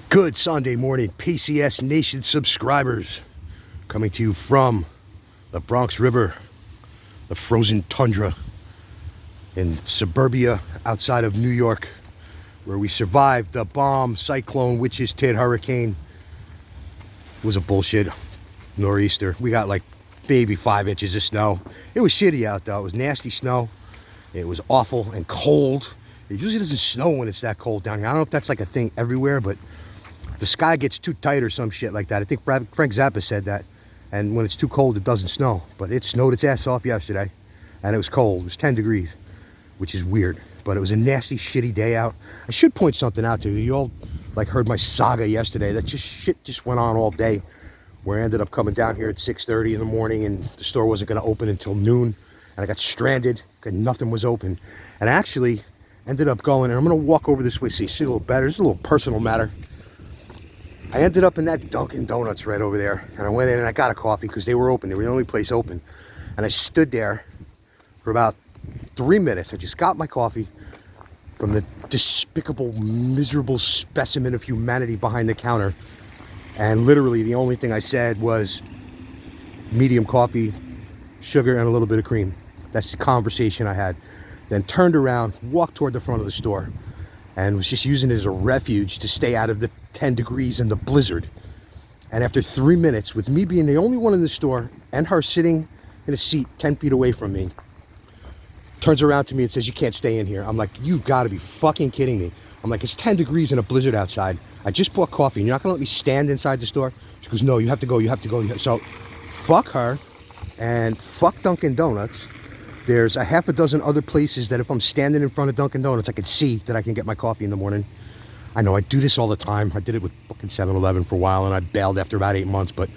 Good Sunday morning, PCS Nation subscribers. Coming to you from the Bronx River, the frozen tundra in suburbia outside of New York, where we survived the bomb, cyclone, witches, tit, hurricane. It was a bullshit nor'easter. We got like maybe 5 inches of snow. It was shitty out though. It was nasty snow. It was awful and cold. It usually doesn't snow when it's that cold down here. I don't know if that's like a thing everywhere, but the sky gets too tight or some shit like that. I think Frank Zappa said that. And when it's too cold, it doesn't snow. But it snowed its ass off yesterday. And it was cold. It was 10 degrees, which is weird. But it was a nasty, shitty day out. I should point something out to you. You all like heard my saga yesterday. That shit just went on all day. Where I ended up coming down here at 6:30 in the morning. And the store wasn't going to open until noon. And I got stranded because nothing was open. And I actually ended up going. And I'm going to walk over this way so you see a little better. This is a little personal matter. I ended up in that Dunkin' Donuts right over there, and I went in and I got a coffee because they were open. They were the only place open. And I stood there for about 3 minutes. I just got my coffee from the despicable, miserable specimen of humanity behind the counter. And literally the only thing I said was medium coffee, sugar, and a little bit of cream. That's the conversation I had. Then turned around, walked toward the front of the store, and was just using it as a refuge to stay out of the 10 degrees and the blizzard. And after 3 minutes, with me being the only one in the store and her sitting in a seat 10 feet away from me, turns around to me and says, "You can't stay in here." I'm like, "You gotta be fucking kidding me." I'm like, "It's 10 degrees in a blizzard outside. I just bought coffee and you're not gonna let me stand inside the store?" She goes, "No, you have to go, you have to go." So fuck her and fuck Dunkin' Donuts. There's a half a dozen other places that if I'm standing in front of Dunkin' Donuts, I can see that I can get my coffee in the morning. I know I do this all the time. I did it with fucking 7-Eleven for a while, and I bailed after about 8 months. But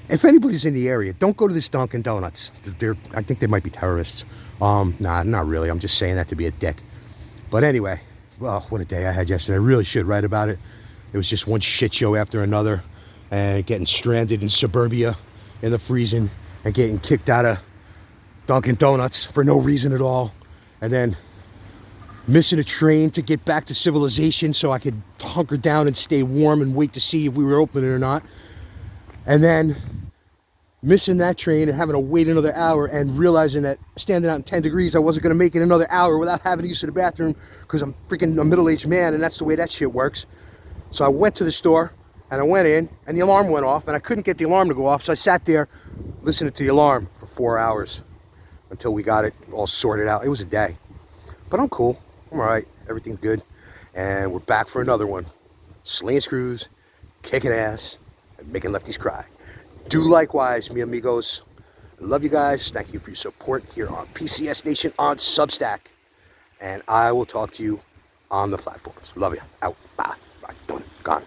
if anybody's in the area, don't go to this Dunkin' Donuts. I think they might be terrorists. Nah, not really. I'm just saying that to be a dick. But anyway, well, what a day I had yesterday. I really should write about it. It was just one shit show after another, and getting stranded in suburbia in the freezing, and getting kicked out of Dunkin' Donuts for no reason at all, and then missing a train to get back to civilization so I could hunker down and stay warm and wait to see if we were open or not, and then missing that train and having to wait another hour and realizing that standing out in 10 degrees I wasn't going to make it another hour without having to use the bathroom because I'm freaking a middle-aged man and that's the way that shit works. So I went to the store and I went in and the alarm went off and I couldn't get the alarm to go off, so I sat there listening to the alarm for 4 hours until we got it all sorted out. It was a day. But I'm cool. I'm all right. Everything's good. And we're back for another one. Slinging screws, kicking ass, and making lefties cry. Do likewise, mi amigos. I love you guys. Thank you for your support here on PCS Nation on Substack. And I will talk to you on the platforms. Love you. Out. Bye. Bye. Done. Gone.